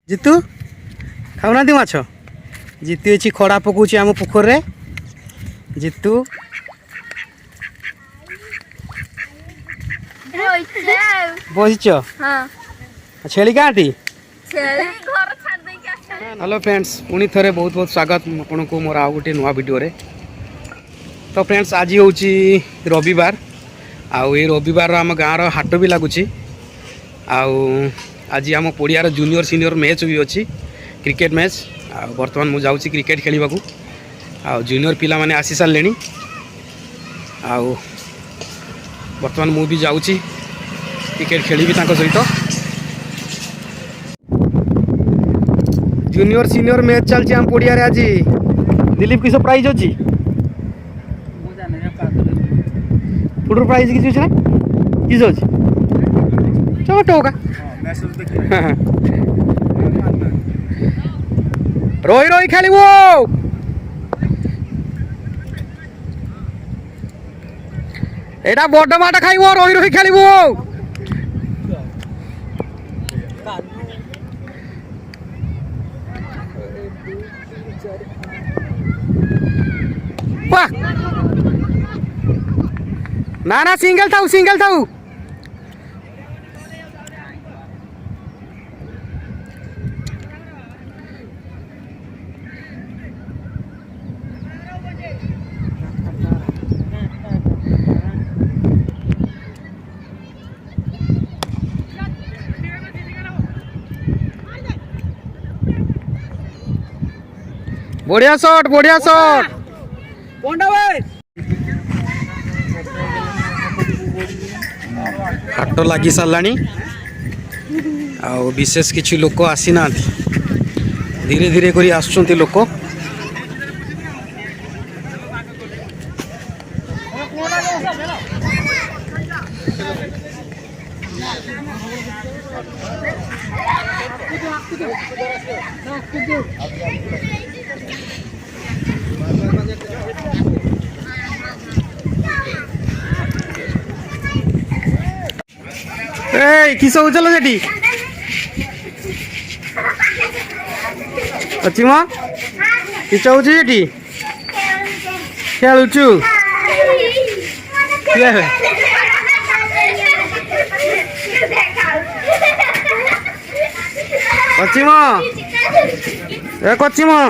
जितु खाऊना माछ जितु ये खड़ा पकाउछ आम पोखर रे जितु बसीच छेली गाँटी हेलो फ्रेंड्स पुणी थे बहुत बहुत स्वागत आपन को मोर आउ गोटे नुआ वीडियो रे। तो फ्रेंड्स आज हूँ रविवार आउ ये रविवार आम गाँव हाट भी लगुच आज आम पड़ियार जूनियर सीनियर मैच भी अच्छी क्रिकेट मैच बर्तमान मुझे जाऊँगी क्रिकेट खेलने को जूनियर पिला माने आसी सारे बर्तमान मु भी जाऊँगी क्रिकेट खेली सहित जूनियर सीनियर मैच चलती आम पड़िया आज दिलीप किस प्राइज अच्छी फुटबल प्राइज किसी अच्छे ना किस अच्छी चलो टोका रही रही खेल एटा बड़ माट खाइब रही रही खेल ना ना सिंगल थाऊ बढ़िया शॉट हाट लगी सारा विशेष किसी लोक आसी ना धीरे धीरे करी आसुंच लोक किस चलो सेठी अच्छी माँ किस सेठी खेलुचु अच्छी माँ कच्ची माँ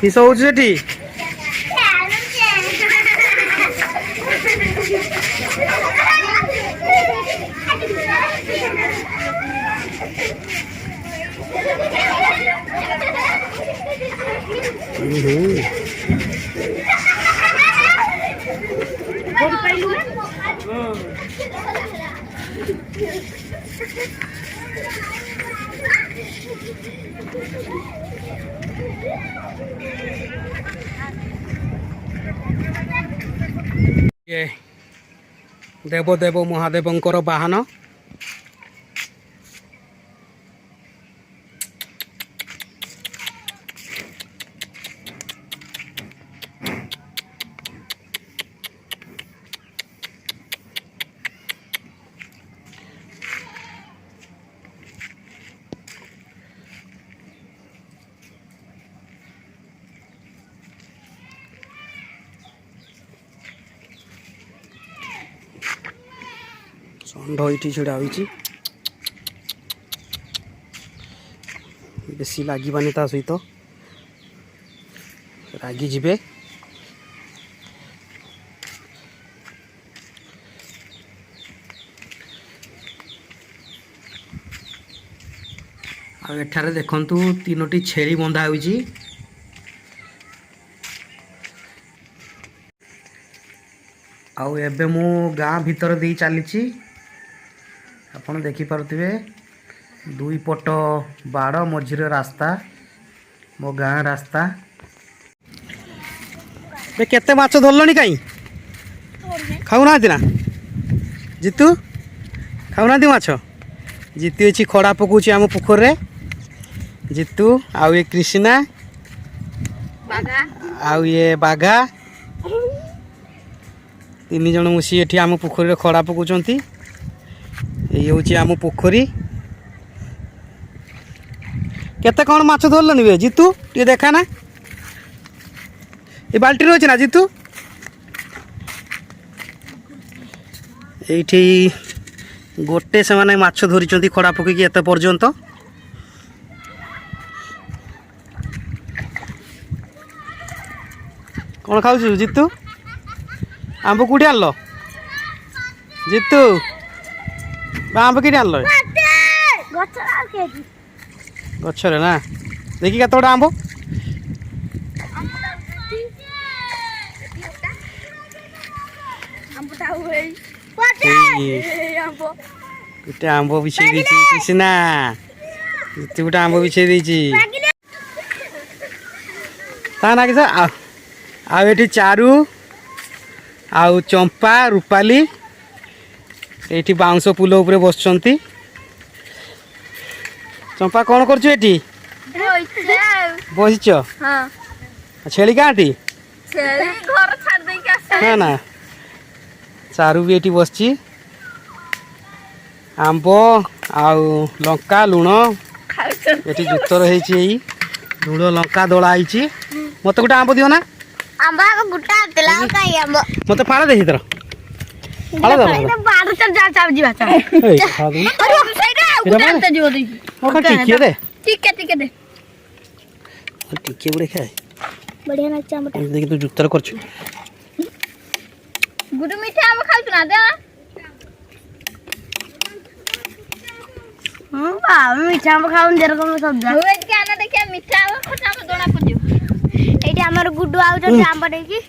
किस सेठी देवदेव महादेवंकर वाहन षंढ ये छिड़ा होती बेसी लगे ता सहित रागी जीवे आठारे देखु तीनोटी छेली बंधा होती आबे मु गाँ भीतर दे चली आपन देखी पारुथिबे दुई पट बाड़ मझिरे रास्ता मो गाँ रास्ता केते माछ धरलनी कहीं खाऊना ना जितु खाऊना माछ जितु ये खड़ा पकाउछ आम पोखर रे जितु आउ ये कृष्णा आउ ये बाघा तीन जन मुसी एठी आम पोखरी खड़ा पकाउछंती ये हूँ आम पोखरी केते कौन माछ धरलनि बे जीतू टे देखा ना ये बाल्टी रोचे ना जीतू एठी गोटे से माने माछ धरिचंती खड़ा पकईकी एते पर्यंत कौन खाऊ जीतू आंब कौटी आनल जीतू आंब कि आनल गचरे ना देखी केत गोटे आंब गोटे आंब बिछे कृष्णा जीतू गोटे आंब बिछे ता ना कि आउ चारू आउ चंपा रूपाली ये बाउंश पुल उपरे बसचंती चंपा कौन कर बसीच छेली कहाँटी ना ना चारू भी ये बसची आंब आउ लंका लुण ये जुतर है लुण लंका दला मत गोटे आंब दियो ना मत फाड़ दे तर फाड़ दे टिके बुड़े खाए बढ़िया नाच आंबटा देख तू जुतर कर गुडू मीठा आंब खाउ ना दे बाबा मीठा आंब खाउन देर को सब जा होए के आना देखिया मीठा आंब खटा आंब दोना पडियो एठी हमर गुडू आउ जति आंब देकी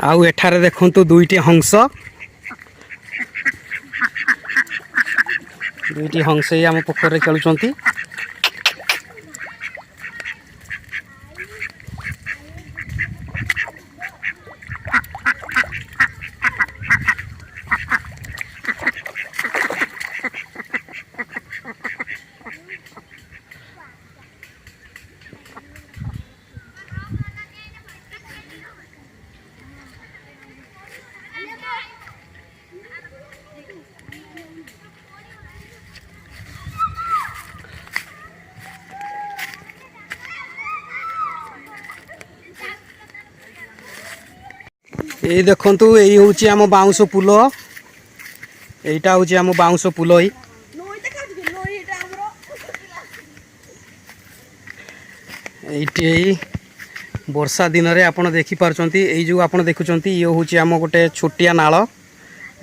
आउ एठारे देखंतु दुईटी हंस आम पोखर खेलुंट ये देखंतु यही हूँ आम बाउंश पुल यहीटा हूँ आम बाउंश पुल ये वर्षा दिन में आपड़ देखिपार्टी ये जो आप देखुं ये हूँ आम गोटे छोटिया नाल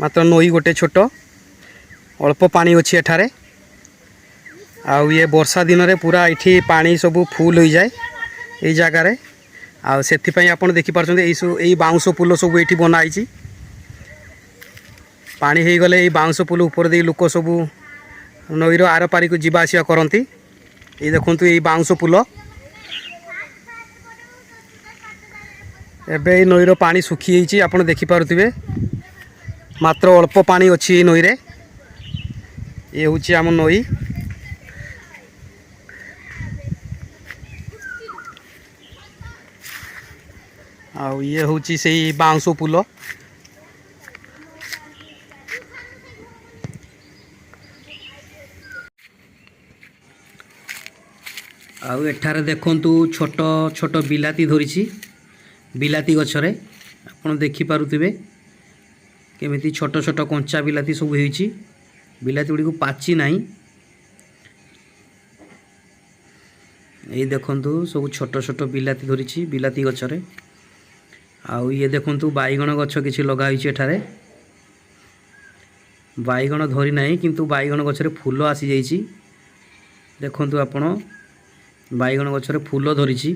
मात्र नई गोटे छोट अल्प पानी अच्छी एठारे आउ ये वर्षा दिन में पूरा ये पानी सब फुल हो जाए ये जगार आउ से आप देखिपार्टी यही बाउंश पुल सब ये बनाई पानी हो गले ये बाउंश पुल ऊपर दे लोक सब नईर आर पारी को जीवा आसिया करती ये देखु ये बाउंश पुल एबे नईर पानी सुखी जाइए आप देखिपे मात्र अल्प पानी अच्छी नई रे ये हूँ आम नई आउ ये हूँ से बाउंश पुल आउ एठारे देखंतु छोट छोट बिलाती धरी बिलाती गछरे आपन देखि पारुथिबे केमिति छोट छोट कंचा बिलाती सब होईची बिलाती गुडी को पाची नाही ये देखंतु सब छोट छोट बिलाती धरी बिलाती गछरे आउ ये देखंतु बाईगण गछ किछि लगा होईची एठारे बाईगण धरी नाही किंतु बाईगण गछरे फूल आसी जाईची देखंतु आपण बाईगण गछरे फूल धरिची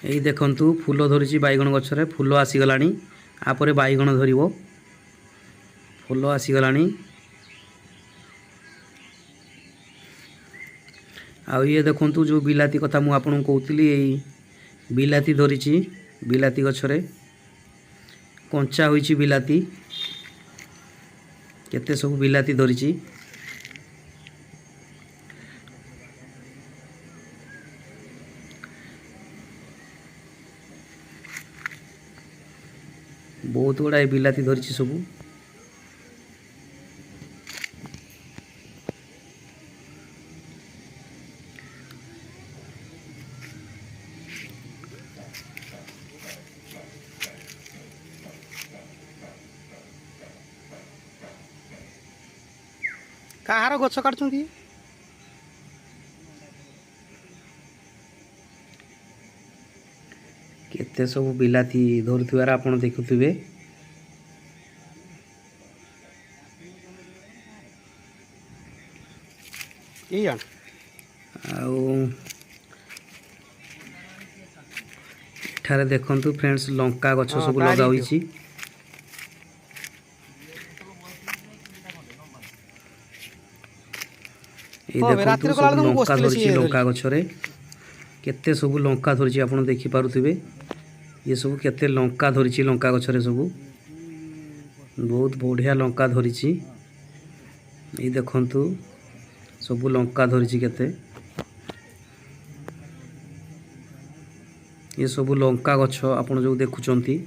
यही देखंतु फूल धरिची बाईगण गछरे फूल आसीगलानी आपरे बाईगण धरिबो फूल आसीगलानी आउ ये देखंतु जो बिलाती कथा मु आपन कहउतली एई बिलाती धरिची बिलाती गछरे कंचा होईची बिलाती केते सब बिलाती धरिची बहुत गुड़ाए बिलाती धरी सब। कहार गछ काटुंट केते सब बिलाती धरुथिबार आपण देखुथिबे। ये जान आठारे देखंतु फ्रेंड्स लंका गछ सब लगा होईची। ये देखंतु सब लंका धरची लंका गछरे केते सब लंका धरची आपण देखि पारुथिबे। ये सब केते लंका धरची लंका गछरे सब बहुत बढ़िया लंका धरची। ये देखंतु सब लंका धरची केते। ये सब लंका गछ आपण जो देखुचंती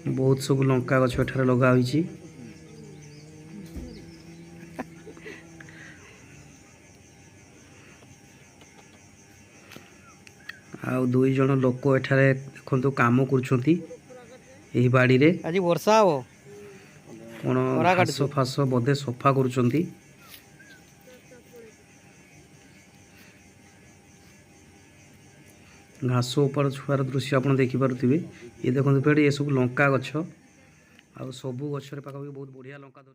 बहुत सब लंका गछ एठारे लगा होईची। आ दुई जन लोक एठारे देखंतु काम करूछंती एही बाड़ी रे। आज वर्षा हो कोन घास फास बोधे सफा करूछंती। घास ऊपर छुआर दृश्य आपण देखि पारुथिबे। ये देखंतु पेड़ ये सब लंका गछ आ सब गछ रे पाखा बहुत बढ़िया लंका।